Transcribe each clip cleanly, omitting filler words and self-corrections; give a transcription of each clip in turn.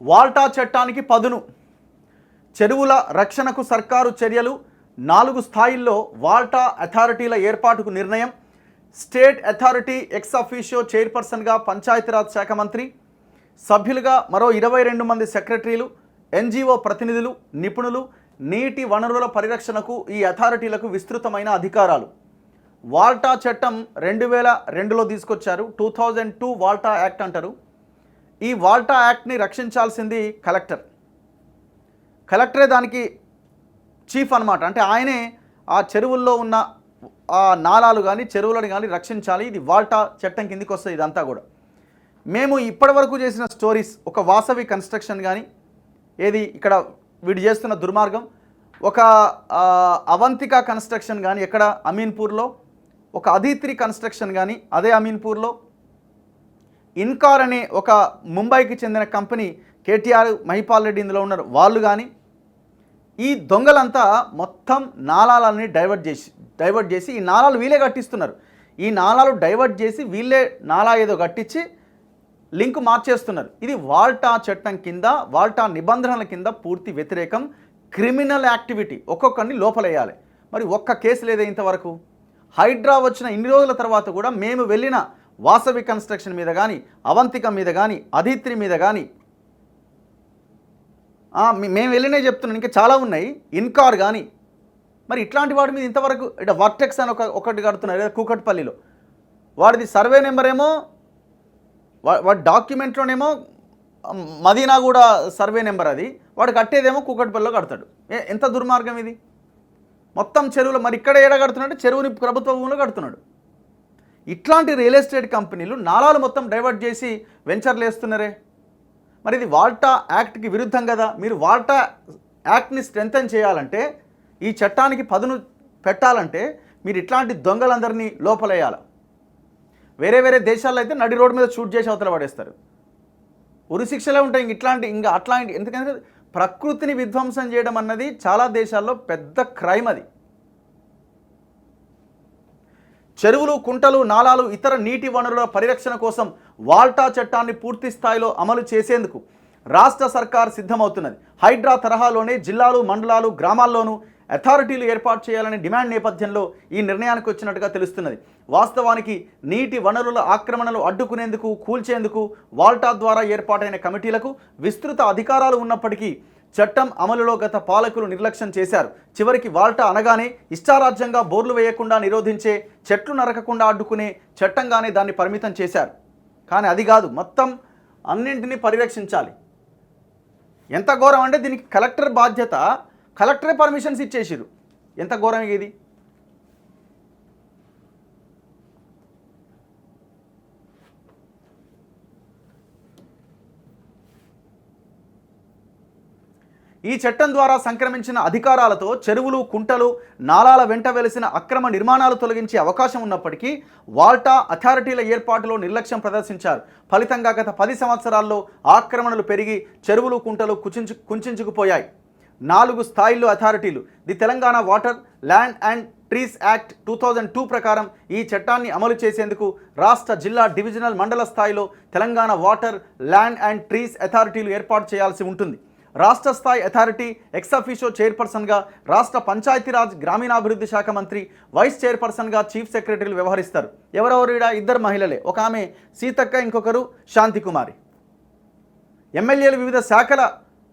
వాల్టా చట్టానికి పదును. చెరువుల రక్షణకు సర్కారు చర్యలు. 4 స్థాయిల్లో వాల్టా అథారిటీల ఏర్పాటుకు నిర్ణయం. స్టేట్ అథారిటీ ఎక్స్ అఫీషియో చైర్పర్సన్గా పంచాయతీరాజ్ శాఖ మంత్రి, సభ్యులుగా మరో 22 మంది సెక్రటరీలు, ఎన్జిఓ ప్రతినిధులు, నిపుణులు. నీటి వనరుల పరిరక్షణకు ఈ అథారిటీలకు విస్తృతమైన అధికారాలు. వాల్టా చట్టం 2002లో తీసుకొచ్చారు. 2002 వాల్టా యాక్ట్ అంటారు. ఈ వాల్టా యాక్ట్ని రక్షించాల్సింది కలెక్టరే దానికి చీఫ్ అన్నమాట. అంటే ఆయనే ఆ చెరువుల్లో ఉన్న ఆ నాలాలు కానీ చెరువులను కానీ రక్షించాలి. ఇది వాల్టా చట్టం కిందికి వస్తుంది ఇదంతా కూడా. మేము ఇప్పటివరకు చేసిన స్టోరీస్, ఒక వాసవి కన్స్ట్రక్షన్ కానీ, ఏది ఇక్కడ వీడు చేస్తున్న దుర్మార్గం, ఒక అవంతిక కన్స్ట్రక్షన్ కానీ ఎక్కడ అమీన్పూర్లో, ఒక అదిత్రి కన్స్ట్రక్షన్ కానీ అదే అమీన్పూర్లో, ఇన్కార్ అనే ఒక ముంబైకి చెందిన కంపెనీ, కేటీఆర్ మహిపాల్ రెడ్డి ఇందులో ఉన్నారు, వాళ్ళు కానీ, ఈ దొంగలంతా మొత్తం నాలాలని డైవర్ట్ చేసి ఈ నాలాలు వీళ్ళే కట్టిస్తున్నారు. ఈ నాలాలు డైవర్ట్ చేసి వీళ్ళే నాలా ఏదో కట్టించి లింక్ మార్చేస్తున్నారు. ఇది వాల్టా చట్టం కింద, వాల్టా నిబంధనల కింద పూర్తి వ్యతిరేకం. Criminal activity. ఒక్కొక్కరిని లోపలేయాలి. మరి ఒక్క కేసు లేదా ఇంతవరకు? హైడ్రా వచ్చిన ఇన్ని రోజుల తర్వాత కూడా మేము వెళ్ళిన వాసవి కన్స్ట్రక్షన్ మీద కానీ, అవంతిక మీద కానీ, అదిత్రి మీద కానీ, మేము వెళ్ళినే చెప్తున్నాను, ఇంకా చాలా ఉన్నాయి, ఇన్కార్ కానీ. మరి ఇట్లాంటి వాడి మీద ఇంతవరకు ఇట్లా వర్టెక్స్ అని ఒకటి కడుతున్నారు కూకట్పల్లిలో. వాడిది సర్వే నెంబర్ ఏమో, వాడి డాక్యుమెంట్లోనేమో మదీనా కూడా సర్వే నెంబర్, అది వాడు కట్టేదేమో కూకట్పల్లిలో కడతాడు. ఎంత దుర్మార్గం ఇది! మొత్తం చెరువులు. మరి ఇక్కడ ఏడ కడుతున్నాడు? చెరువుని ప్రభుత్వ భూమిలో కడుతున్నాడు. ఇట్లాంటి రియల్ ఎస్టేట్ కంపెనీలు నాలాలు మొత్తం డైవర్ట్ చేసి వెంచర్లు వేస్తున్నారే. మరి ఇది వాల్టా యాక్ట్కి విరుద్ధం కదా. మీరు వాల్టా యాక్ట్ని స్ట్రెంథెన్ చేయాలంటే, ఈ చట్టానికి పదును పెట్టాలంటే మీరు ఇట్లాంటి దొంగలందరినీ లోపలేయాలి. వేరే దేశాల్లో అయితే నడి రోడ్డు మీద షూట్ చేసి అవతల పడేస్తారు. ఉరిశిక్షలే ఉంటాయి. ఇంకా అట్లాంటి ఎందుకంటే ప్రకృతిని విధ్వంసం చేయడం అన్నది చాలా దేశాల్లో పెద్ద క్రైమ్. అది చెరువులు, కుంటలు, నాలాలు, ఇతర నీటి వనరుల పరిరక్షణ కోసం వాల్టా చట్టాన్ని పూర్తి స్థాయిలో అమలు చేసేందుకు రాష్ట్ర సర్కార్ సిద్ధమవుతున్నది. హైడ్రా తరహాలోనే జిల్లాలు, మండలాలు, గ్రామాల్లోనూ అథారిటీలు ఏర్పాటు చేయాలనే డిమాండ్ నేపథ్యంలో ఈ నిర్ణయానికి వచ్చినట్టుగా తెలుస్తున్నది. వాస్తవానికి నీటి వనరుల ఆక్రమణలు అడ్డుకునేందుకు, కూల్చేందుకు వాల్టా ద్వారా ఏర్పాటైన కమిటీలకు విస్తృత అధికారాలు ఉన్నప్పటికీ చట్టం అమలులో గత పాలకులు నిర్లక్ష్యం చేశారు. చివరికి వాల్టా అనగానే ఇష్టారాజ్యంగా బోర్లు వేయకుండా నిరోధించే, చెట్లు నరకకుండా అడ్డుకునే చట్టంగానే దాన్ని పరిమితం చేశారు. కానీ అది కాదు, మొత్తం అన్నింటినీ పరిరక్షించాలి. ఎంత ఘోరం అంటే దీనికి కలెక్టర్ బాధ్యత, కలెక్టరే పర్మిషన్స్ ఇచ్చేసారు. ఎంత ఘోరం ఇది! ఈ చట్టం ద్వారా సంక్రమించిన అధికారాలతో చెరువులు, కుంటలు, నాలాల వెంట వెలిసిన అక్రమ నిర్మాణాలు తొలగించే అవకాశం ఉన్నప్పటికీ వాల్టా అథారిటీల ఏర్పాటులో నిర్లక్ష్యం ప్రదర్శించారు. ఫలితంగా గత 10 సంవత్సరాల్లో ఆక్రమణలు పెరిగి చెరువులు, కుంటలు కుంచుకుపోయాయి. 4 స్థాయిల్లో అథారిటీలు. The Telangana water, land and trees act 2002 ప్రకారం ఈ చట్టాన్ని అమలు చేసేందుకు రాష్ట్ర, జిల్లా, డివిజనల్, మండల స్థాయిలో Telangana water, land and trees అథారిటీలు ఏర్పాటు చేయాల్సి ఉంటుంది. రాష్ట్ర స్థాయి అథారిటీ ఎక్స్ అఫీషియో చైర్పర్సన్గా రాష్ట్ర పంచాయతీరాజ్ గ్రామీణాభివృద్ధి శాఖ మంత్రి, వైస్ చైర్పర్సన్గా చీఫ్ సెక్రటరీలు వ్యవహరిస్తారు. ఎవరెవరు? 2 మహిళలే. ఒక ఆమె సీతక్క, ఇంకొకరు శాంతికుమారి. ఎమ్మెల్యేలు, వివిధ శాఖల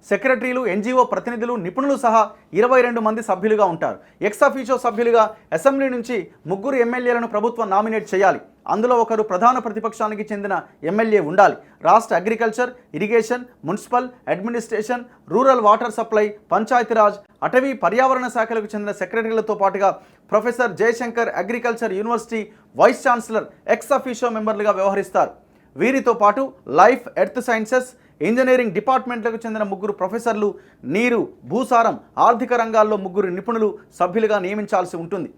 సెక్రటరీలు, ఎన్జిఓ ప్రతినిధులు, నిపుణులు సహా 22 మంది సభ్యులుగా ఉంటారు. ఎక్స్ అఫీషియో సభ్యులుగా అసెంబ్లీ నుంచి 3 ఎమ్మెల్యేలను ప్రభుత్వం నామినేట్ చేయాలి. అందులో ఒకరు ప్రధాన ప్రతిపక్షానికి చెందిన ఎమ్మెల్యే ఉండాలి. రాష్ట్ర agriculture, irrigation, municipal administration, rural water supply, Panchayati Raj, అటవీ, పర్యావరణ శాఖలకు చెందిన సెక్రటరీలతో పాటుగా professor Jayashankar agriculture university vice chancellor ex officio మెంబర్లుగా వ్యవహరిస్తారు. వీరితో పాటు లైఫ్, ఎర్త్ సైన్సెస్, ఇంజనీరింగ్ డిపార్ట్మెంట్లకు చెందిన 3 ప్రొఫెసర్లు, నీరు, భూసారం, ఆర్థిక రంగాల్లో 3 నిపుణులు సభ్యులుగా నియమించాల్సి ఉంటుంది.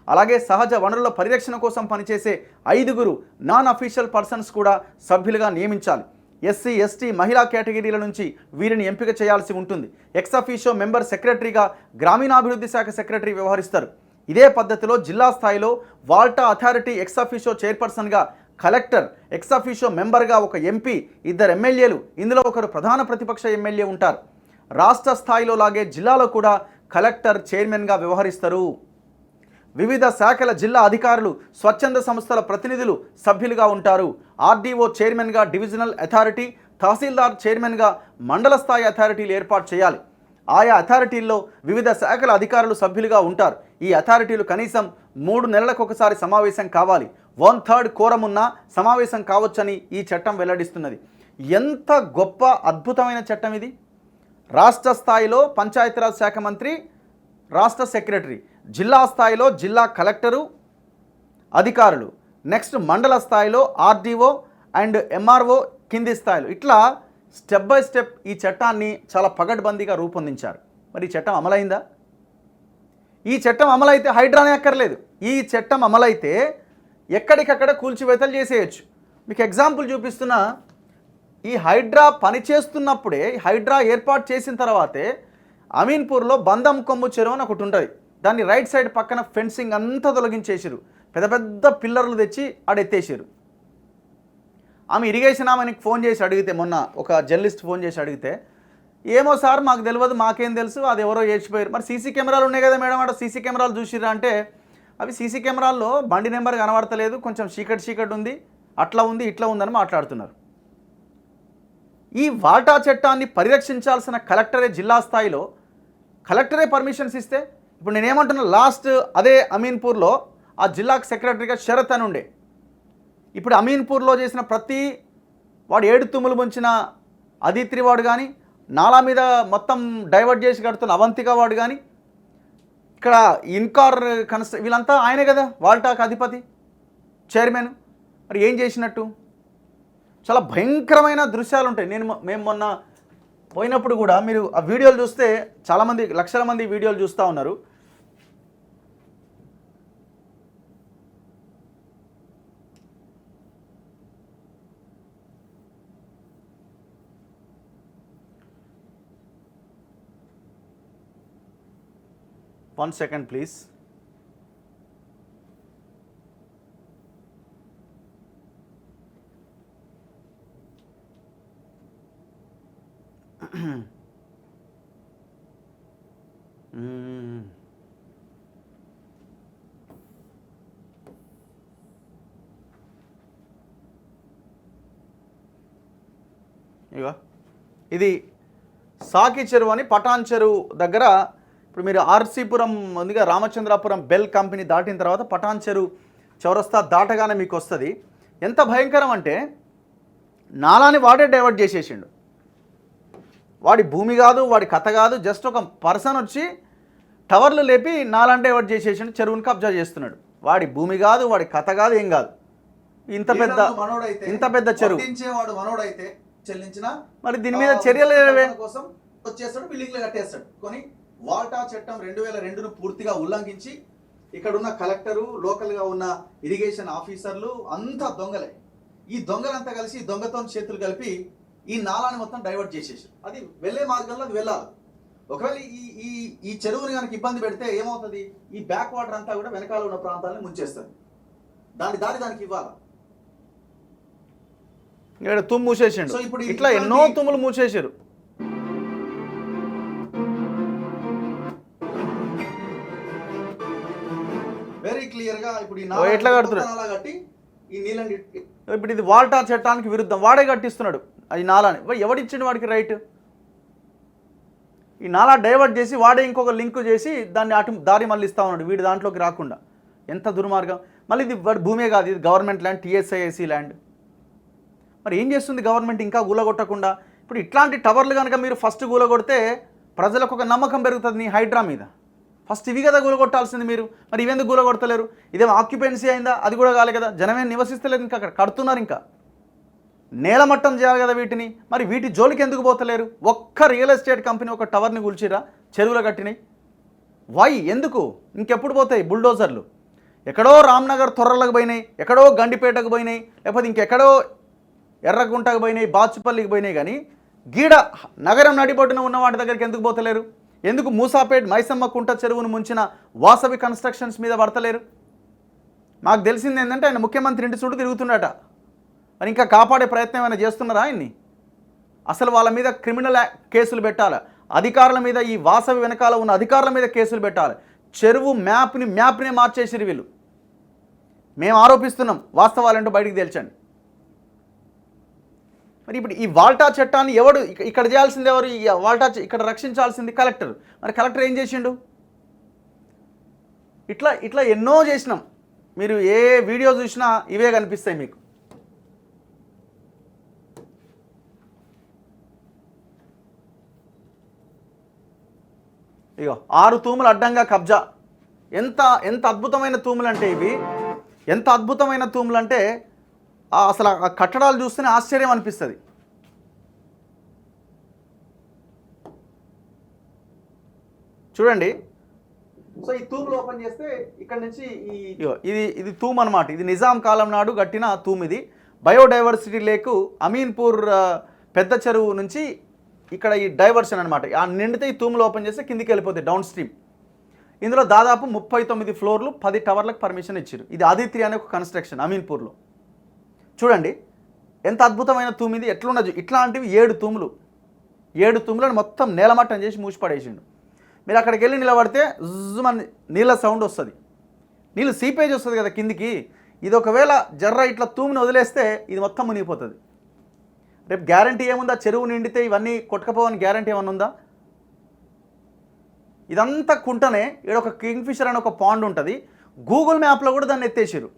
అలాగే సహజ వనరుల పరిరక్షణ కోసం పనిచేసే 5 నాన్ అఫీషియల్ పర్సన్స్ కూడా సభ్యులుగా నియమించాలి. ఎస్సీ, ఎస్టీ, మహిళా కేటగిరీల నుంచి వీరిని ఎంపిక చేయాల్సి ఉంటుంది. ఎక్స్ అఫీషియో మెంబర్ సెక్రటరీగా గ్రామీణాభివృద్ధి శాఖ సెక్రటరీ వ్యవహరిస్తారు. ఇదే పద్ధతిలో జిల్లా స్థాయిలో వాల్టా అథారిటీ ఎక్స్ అఫీషియో చైర్పర్సన్గా కలెక్టర్, ఎక్స్ అఫీషియో మెంబర్గా ఒక ఎంపీ, ఇద్దరు ఎమ్మెల్యేలు, ఇందులో ఒకరు ప్రధాన ప్రతిపక్ష ఎమ్మెల్యే ఉంటారు. రాష్ట్ర స్థాయిలో లాగే జిల్లాలో కూడా కలెక్టర్ చైర్మన్గా వ్యవహరిస్తారు. వివిధ శాఖల జిల్లా అధికారులు, స్వచ్ఛంద సంస్థల ప్రతినిధులు సభ్యులుగా ఉంటారు. ఆర్డీఓ చైర్మన్గా డివిజనల్ అథారిటీ, తహసీల్దార్ చైర్మన్గా మండల స్థాయి అథారిటీలు ఏర్పాటు చేయాలి. ఆయా అథారిటీల్లో వివిధ శాఖల అధికారులు సభ్యులుగా ఉంటారు. ఈ అథారిటీలు కనీసం 3 నెలలకు ఒకసారి సమావేశం కావాలి. 1/3 కోరం ఉన్న సమావేశం కావచ్చని ఈ చట్టం వెల్లడిస్తున్నది. ఎంత గొప్ప అద్భుతమైన చట్టం ఇది! రాష్ట్ర స్థాయిలో పంచాయతీరాజ్ శాఖ మంత్రి, రాష్ట్ర సెక్రటరీ, జిల్లా స్థాయిలో జిల్లా కలెక్టరు అధికారులు, నెక్స్ట్ మండల స్థాయిలో ఆర్డీఓ అండ్ ఎంఆర్ఓ కింది స్థాయిలో, ఇట్లా స్టెప్ బై స్టెప్ ఈ చట్టాన్ని చాలా పగడ్బందీగా రూపొందించారు. మరి ఈ చట్టం అమలైందా? ఈ చట్టం అమలైతే హైడ్రానే అక్కర్లేదు. ఈ చట్టం అమలైతే ఎక్కడికక్కడ కూల్చివేతలు చేసేయచ్చు. మీకు ఎగ్జాంపుల్ చూపిస్తున్నా. ఈ హైడ్రా పనిచేస్తున్నప్పుడే, హైడ్రా ఏర్పాటు చేసిన తర్వాతే అమీన్పూర్లో బందం కొమ్ము చెరువు అని ఒకటి ఉంటుంది. దాన్ని రైట్ సైడ్ పక్కన ఫెన్సింగ్ అంతా తొలగించేసారు. పెద్ద పెద్ద పిల్లర్లు తెచ్చి ఆడెత్తేసారు. ఆమె ఇరిగేషన్ ఆమెకి ఫోన్ చేసి అడిగితే, మొన్న ఒక జర్నలిస్ట్ ఫోన్ చేసి అడిగితే, ఏమో సార్ మాకు తెలియదు, మాకేం తెలుసు, అది ఎవరో ఏడ్చిపోయారు. మరి సీసీ కెమెరాలు ఉన్నాయి కదా మేడం, అక్కడ సీసీ కెమెరాలు చూసిరా అంటే, అవి సీసీ కెమెరాల్లో బండి నెంబర్ కనబడతలేదు, కొంచెం చీకటి ఉంది, అట్లా ఉంది ఇట్లా ఉందని మాట్లాడుతున్నారు. ఈ వాటా చట్టాన్ని పరిరక్షించాల్సిన కలెక్టరే, జిల్లా స్థాయిలో కలెక్టరే పర్మిషన్స్ ఇస్తే, ఇప్పుడు నేనేమంటున్నా, లాస్ట్ అదే అమీన్పూర్లో ఆ జిల్లాకు సెక్రటరీగా శరత్ అని ఉండే. ఇప్పుడు అమీన్పూర్లో చేసిన ప్రతి వాడు 7 తుమ్ములు ముంచిన అదిత్రి వాడు కానీ, నాలా మీద మొత్తం డైవర్ట్ చేసి కడుతున్న అవంతిక వాడు కానీ, ఇక్కడ ఇన్కార్ వీళ్ళంతా ఆయనే కదా వాల్టాక్ అధిపతి, చైర్మన్. మరి ఏం చేసినట్టు? చాలా భయంకరమైన దృశ్యాలు ఉంటాయి. మేము మొన్న పోయినప్పుడు కూడా మీరు ఆ వీడియోలు చూస్తే, చాలామంది లక్షల మంది వీడియోలు చూస్తూ ఉన్నారు. One second please. ఇగో ఇది సాకి చెరువు అని, పటాన్ చెరువు దగ్గర. ఇప్పుడు మీరు ఆర్సీపురం ముందుగా రామచంద్రాపురం బెల్ కంపెనీ దాటిన తర్వాత పటాన్ చెరువు చౌరస్తా దాటగానే మీకు వస్తుంది. ఎంత భయంకరం అంటే, నాలాని వాడే డైవర్ట్ చేసేసిండు. వాడి భూమి కాదు, వాడి కథ కాదు, జస్ట్ ఒక పర్సన్ వచ్చి టవర్లు లేపి నాలాని డైవర్ట్ చేసేసిండు, చెరువుని కబ్జా చేస్తున్నాడు. వాడి భూమి కాదు, వాడి కథ కాదు, ఏం కాదు. ఇంత పెద్ద చెరువు మనోడైతే చెల్లించిన మరి దీని మీద చర్యలు కోసం వచ్చేస్తాడు, బిల్డింగ్లు కట్టేస్తాడు. కొని వాల్టా చట్టం 2002ను పూర్తిగా ఉల్లంఘించి ఇక్కడ ఉన్న కలెక్టరు, లోకల్గా ఉన్న ఇరిగేషన్ ఆఫీసర్లు అంతా దొంగలే. ఈ దొంగలంతా కలిసి దొంగతో చేతులు కలిపి ఈ నాలాని మొత్తం డైవర్ట్ చేసేసారు. అది వెళ్ళే మార్గంలో అది వెళ్ళాలి. ఒకవేళ ఈ చెరువుని కనుక ఇబ్బంది పెడితే ఏమవుతుంది? ఈ బ్యాక్ వాటర్ అంతా కూడా వెనకాల ఉన్న ప్రాంతాలను ముంచేస్తుంది. దానికి ఇవ్వాలి. ఇక్కడ తుమ్ము మూసేసిండు. ఇప్పుడు ఇట్లా ఎన్నో తుమ్ములు మూసేసారు. వెరీ క్లియర్ గా ఇప్పుడు ఎట్లా కడుతున్నాడు? ఇప్పుడు ఇది వాల్టా చట్టానికి విరుద్ధం. వాడే కట్టిస్తున్నాడు ఈ నాలాని. ఎవడిచ్చిండు వాడికి రైట్? ఈ నాలా డైవర్ట్ చేసి వాడే ఇంకొక లింక్ చేసి దాన్ని అటు దారి మళ్ళీ ఇస్తా ఉన్నాడు, వీడి దాంట్లోకి రాకుండా. ఎంత దుర్మార్గం! మళ్ళీ ఇది వాడి భూమే కాదు, ఇది గవర్నమెంట్ ల్యాండ్, టీఎస్ఐఏసీ ల్యాండ్. మరి ఏం చేస్తుంది గవర్నమెంట్ ఇంకా గూలగొట్టకుండా? ఇప్పుడు ఇట్లాంటి టవర్లు కనుక మీరు ఫస్ట్ గూలగొడితే ప్రజలకు ఒక నమ్మకం పెరుగుతుంది నీ హైడ్రా మీద. ఫస్ట్ ఇవి కదా గూలగొట్టాల్సింది మీరు. మరి ఇవెందుకు గూలగొడతలేరు? ఇదేమో ఆక్యుపెన్సీ అయిందా? అది కూడా కాలే కదా. జనమే నివసిస్తలేదు, ఇంకా అక్కడ కడుతున్నారు. ఇంకా నేలమట్టం చేయాలి కదా వీటిని. మరి వీటి జోలికి ఎందుకు పోతలేరు? ఒక్క రియల్ ఎస్టేట్ కంపెనీ ఒక టవర్ని కూల్చిరా, చెరువులు కట్టినాయి. వై? ఎందుకు? ఇంకెప్పుడు పోతాయి బుల్డోజర్లు? ఎక్కడో రామ్నగర్ తొర్రలకు పోయినాయి, ఎక్కడో గండిపేటకు పోయినాయి, లేకపోతే ఇంకెక్కడో ఎర్రగుంటకు పోయినాయి, బాచుపల్లికి పోయినాయి. కానీ గీడ నగరం నడిబొడ్డున ఉన్న వాటి దగ్గరికి ఎందుకు పోతలేరు? ఎందుకు మూసాపేట్ మైసమ్మ కుంట చెరువును ముంచిన వాసవి కన్స్ట్రక్షన్స్ మీద పడతలేరు? మాకు తెలిసింది ఏంటంటే ఆయన ముఖ్యమంత్రి ఇంటి చుట్టూ తిరుగుతున్నాడట. మరి ఇంకా కాపాడే ప్రయత్నం ఏమైనా చేస్తున్నారా ఆయన్ని? అసలు వాళ్ళ మీద క్రిమినల్ కేసులు పెట్టాలి, అధికారుల మీద, ఈ వాసవి వెనకాల ఉన్న అధికారుల మీద కేసులు పెట్టాలి. చెరువు మ్యాప్ని మార్చేసిరు వీళ్ళు. మేము ఆరోపిస్తున్నాం, వాస్తవాలంటూ బయటికి తేల్చండి. మరి ఇప్పుడు ఈ వాల్టా చట్టాన్ని ఎవడు ఇక్కడ చేయాల్సింది? ఎవరు? ఈ వాల్టా ఇక్కడ రక్షించాల్సింది కలెక్టర్. మరి కలెక్టర్ ఏం చేసిండు? ఇట్లా ఎన్నో చేసినాం. మీరు ఏ వీడియో చూసినా ఇవే కనిపిస్తాయి మీకు. ఇగో 6 తూములు అడ్డంగా కబ్జా. ఎంత అద్భుతమైన తూములు అంటే ఇవి, ఎంత అద్భుతమైన తూములు అంటే అసలు ఆ కట్టడాలు చూస్తేనే ఆశ్చర్యం అనిపిస్తుంది. చూడండి. సో ఈ తూములు ఓపెన్ చేస్తే ఇక్కడ నుంచి ఇది తూము అనమాట. ఇది నిజాం కాలం నాడు కట్టిన తూము. ఇది బయోడైవర్సిటీ లేకు అమీన్పూర్ పెద్ద చెరువు నుంచి ఇక్కడ ఈ డైవర్షన్ అనమాట. ఆ నిండితే ఈ తూములు ఓపెన్ చేస్తే కిందికి వెళ్ళిపోతాయి డౌన్ స్ట్రీమ్. ఇందులో దాదాపు 39 ఫ్లోర్లు 10 టవర్లకు పర్మిషన్ ఇచ్చారు. ఇది ఆదిత్రి అనే ఒక కన్స్ట్రక్షన్ అమీన్పూర్లో. చూడండి ఎంత అద్భుతమైన తూము ఇది. ఎట్లున్నది? ఇట్లాంటివి 7 తూములను మొత్తం నేలమట్టం చేసి మూసిపడేసిండు. మీరు అక్కడికి వెళ్ళి నిలబడితే జుమ్మని నీళ్ళ సౌండ్ వస్తుంది, నీళ్ళు సీపేజ్ వస్తుంది కదా కిందికి. ఇది ఒకవేళ జర్ర ఇట్లా తూముని వదిలేస్తే ఇది మొత్తం మునిగిపోతుంది. రేపు గ్యారంటీ ఏముందా? చెరువు నిండితే ఇవన్నీ కొట్టుకపోవని గ్యారంటీ ఏమన్నా ఉందా? ఇదంతా కుంటనే. ఇక్కడ ఒక కింగ్ఫిషర్ అని ఒక పాండ్ ఉంటుంది. గూగుల్ మ్యాప్లో కూడా దాన్ని ఎత్తేసారు.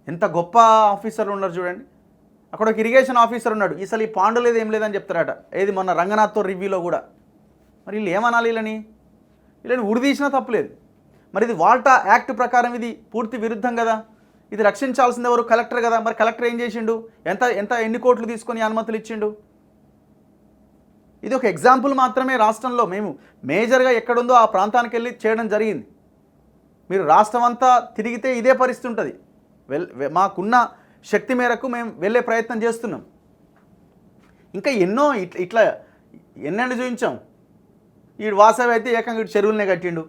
ఎంత గొప్ప ఆఫీసర్లు ఉన్నారు చూడండి. అక్కడ ఒక ఇరిగేషన్ ఆఫీసర్ ఉన్నాడు. అసలు ఈ పాండు లేదు ఏం లేదని చెప్తారట. ఏది మొన్న రంగనాథ్తో రివ్యూలో కూడా. మరి వీళ్ళు ఏమనాలి? వీళ్ళని ఉడిదీసినా తప్పులేదు. మరి ఇది వాల్టా యాక్ట్ ప్రకారం ఇది పూర్తి విరుద్ధం కదా. ఇది రక్షించాల్సింది ఎవరు? కలెక్టర్ కదా. మరి కలెక్టర్ ఏం చేసిండు? ఎన్ని కోట్లు తీసుకొని అనుమతులు ఇచ్చిండు? ఇది ఒక ఎగ్జాంపుల్ మాత్రమే. రాష్ట్రంలో మేము మేజర్గా ఎక్కడుందో ఆ ప్రాంతానికి వెళ్ళి చేయడం జరిగింది. మీరు రాష్ట్రం అంతా తిరిగితే ఇదే పరిస్థితి ఉంటుంది. మాకున్న శక్తి మేరకు మేము వెళ్ళే ప్రయత్నం చేస్తున్నాం. ఇంకా ఎన్నో ఇట్లా ఎన్నెన్ని చూపించాం. ఈ వాసవి అయితే ఏకంగా చెరువులనే కట్టిండు.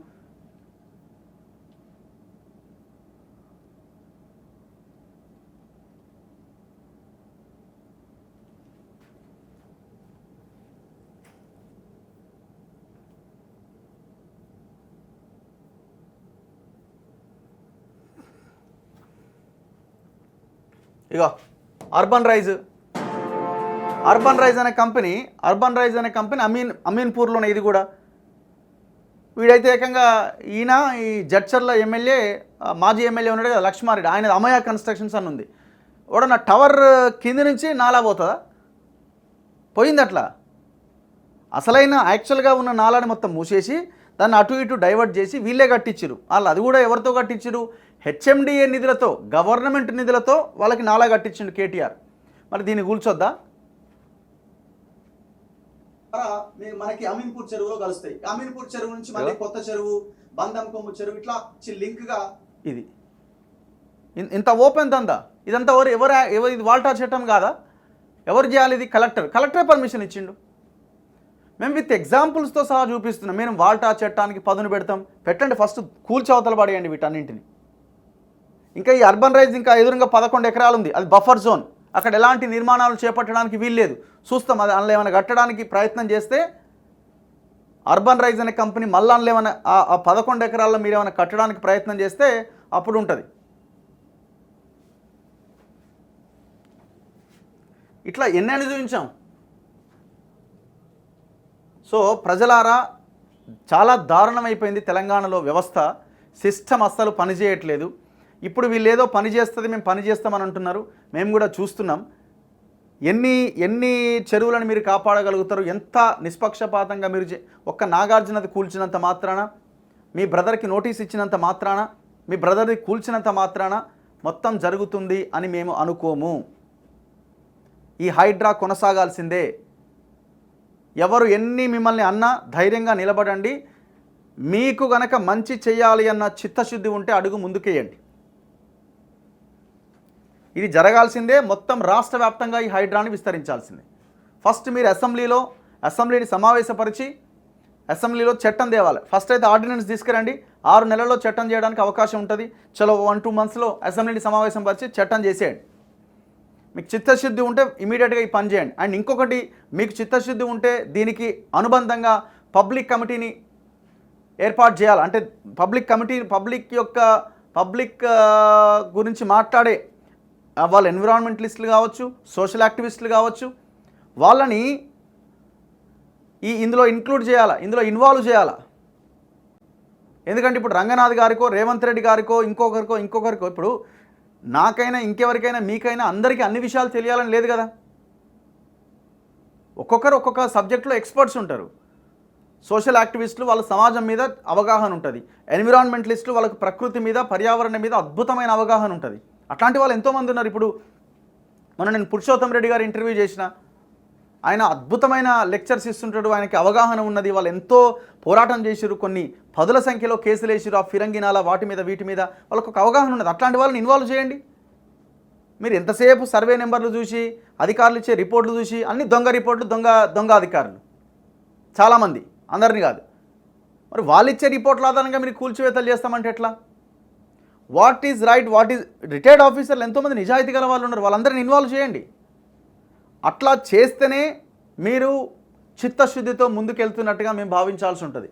ఇగో అర్బన్ రైజ్ అనే కంపెనీ అమీన్పూర్లోనే. ఇది కూడా వీడైతే ఏకంగా ఈయన ఈ జడ్చర్ల ఎమ్మెల్యే, మాజీ ఎమ్మెల్యే ఉన్నాడు కదా లక్ష్మారెడ్డి, ఆయన అమయ కన్స్ట్రక్షన్స్ అని ఉంది. నా టవర్ కింది నుంచి నాలా పోతుందా? పోయింది. అట్లా అసలైన యాక్చువల్గా ఉన్న నాలాని మొత్తం మూసేసి దాన్ని అటు ఇటు డైవర్ట్ చేసి వీళ్ళే కట్టించారు. వాళ్ళు అది కూడా ఎవరితో కట్టించారు? హెచ్ఎండిఏ నిధులతో, గవర్నమెంట్ నిధులతో వాళ్ళకి నాలా కట్టించిండు కేటీఆర్. మరి దీన్ని కూల్చొద్దా? మనకి అమీన్పూర్ చెరువులో కలుస్తాయి. అమీన్పూర్ చెరువు నుంచి మళ్ళీ కొత్త చెరువు, బంధం కొమ్ము చెరువు, ఇట్లా లింక్ గా ఇది ఇంత ఓపెన్ దందా. ఇదంతా ఎవరు ఇది వాల్టా చట్టం కాదా? ఎవరు చేయాలి ఇది? కలెక్టరే పర్మిషన్ ఇచ్చిండు. మేము విత్ ఎగ్జాంపుల్స్తో సహా చూపిస్తున్నాం. మేము వాల్టా చట్టానికి పదును పెడతాం. పెట్టండి, ఫస్ట్ కూల్చవతల పడేయండి వీటన్నింటిని. ఇంకా ఈ అర్బన్ రైజ్ ఇంకా ఎదురుగా 11 ఎకరాలు ఉంది, అది బఫర్ జోన్. అక్కడ ఎలాంటి నిర్మాణాలు చేపట్టడానికి వీల్లేదు. చూస్తాం అది అందులో ఏమైనా కట్టడానికి ప్రయత్నం చేస్తే అర్బన్ రైజ్ అనే కంపెనీ మళ్ళీ అందులో ఏమైనా ఆ 11 ఎకరాల్లో మీరు ఏమైనా కట్టడానికి ప్రయత్నం చేస్తే అప్పుడు ఉంటుంది. ఇట్లా ఎన్నెన్ని చూపించాం. సో ప్రజలారా, చాలా దారుణమైపోయింది తెలంగాణలో వ్యవస్థ. సిస్టమ్ అస్సలు పనిచేయట్లేదు. ఇప్పుడు వీళ్ళు ఏదో పని చేస్తుంది, మేము పని చేస్తామని అంటున్నారు. మేము కూడా చూస్తున్నాం. ఎన్ని చెరువులను మీరు కాపాడగలుగుతారు? ఎంత నిష్పక్షపాతంగా మీరు ఒక్క నాగార్జునది కూల్చినంత మాత్రాన, మీ బ్రదర్కి నోటీస్ ఇచ్చినంత మాత్రాన, మీ బ్రదర్ది కూల్చినంత మాత్రాన మొత్తం జరుగుతుంది అని మేము అనుకోము. ఈ హైడ్రా కొనసాగాల్సిందే. ఎవరు ఎన్ని మిమ్మల్ని అన్నా ధైర్యంగా నిలబడండి. మీకు గనక మంచి చేయాలి అన్న చిత్తశుద్ధి ఉంటే అడుగు ముందుకేయండి. ఇది జరగాల్సిందే. మొత్తం రాష్ట్ర వ్యాప్తంగా ఈ హైడ్రాని విస్తరించాల్సిందే. ఫస్ట్ మీరు అసెంబ్లీని సమావేశపరిచి అసెంబ్లీలో చట్టం తేవాలి. ఫస్ట్ అయితే ఆర్డినెన్స్ తీసుకురండి. 6 నెలల్లో చట్టం చేయడానికి అవకాశం ఉంటుంది. చలో 1-2 మంత్స్లో అసెంబ్లీని సమావేశం పరిచి చట్టం చేసేయండి. మీకు చిత్తశుద్ధి ఉంటే ఇమీడియట్గా ఈ పని చేయండి. అండ్ ఇంకొకటి, మీకు చిత్తశుద్ధి ఉంటే దీనికి అనుబంధంగా పబ్లిక్ కమిటీని ఏర్పాటు చేయాలి. అంటే పబ్లిక్ గురించి మాట్లాడే వాళ్ళ ఎన్విరాన్మెంటలిస్టులు కావచ్చు, సోషల్ యాక్టివిస్టులు కావచ్చు, వాళ్ళని ఇందులో ఇంక్లూడ్ చేయాలా, ఇందులో ఇన్వాల్వ్ చేయాలా. ఎందుకంటే ఇప్పుడు రంగనాథ్ గారికో, రేవంత్ రెడ్డి గారికో, ఇంకొకరికో ఇప్పుడు నాకైనా, ఇంకెవరికైనా, మీకైనా అందరికీ అన్ని విషయాలు తెలియాలని లేదు కదా. ఒక్కొక్కరు ఒక్కొక్క సబ్జెక్టులో ఎక్స్పర్ట్స్ ఉంటారు. సోషల్ యాక్టివిస్టులు వాళ్ళ సమాజం మీద అవగాహన ఉంటుంది, ఎన్విరాన్మెంటలిస్టులు వాళ్ళకు ప్రకృతి మీద, పర్యావరణం మీద అద్భుతమైన అవగాహన ఉంటుంది. అట్లాంటి వాళ్ళు ఎంతోమంది ఉన్నారు. ఇప్పుడు నేను పురుషోత్తం రెడ్డి గారు ఇంటర్వ్యూ చేసిన, ఆయన అద్భుతమైన లెక్చర్స్ ఇస్తుంటాడు, ఆయనకి అవగాహన ఉన్నది. వాళ్ళు ఎంతో పోరాటం చేసిరు, కొన్ని పదుల సంఖ్యలో కేసులు వేసిరు ఆ ఫిరంగినాల వాటి మీద వీటి మీద, వాళ్ళకు ఒక అవగాహన ఉన్నది. అట్లాంటి వాళ్ళని ఇన్వాల్వ్ చేయండి. మీరు ఎంతసేపు సర్వే నెంబర్లు చూసి, అధికారులు ఇచ్చే రిపోర్ట్లు చూసి, అన్ని దొంగ రిపోర్ట్లు, దొంగ అధికారులు చాలామంది, అందరినీ కాదు. మరి వాళ్ళు ఇచ్చే రిపోర్ట్ల ఆధారంగా మీరు కూల్చివేతలు చేస్తామంటే ఎట్లా? వాట్ ఈజ్ రైట్, రిటైర్డ్ ఆఫీసర్లు ఎంతోమంది నిజాయితీ గల వాళ్ళు ఉన్నారు, వాళ్ళందరినీ ఇన్వాల్వ్ చేయండి. అట్లా చేస్తేనే మీరు చిత్తశుద్ధితో ముందుకెళ్తున్నట్టుగా మేము భావించాల్సి ఉంటుంది.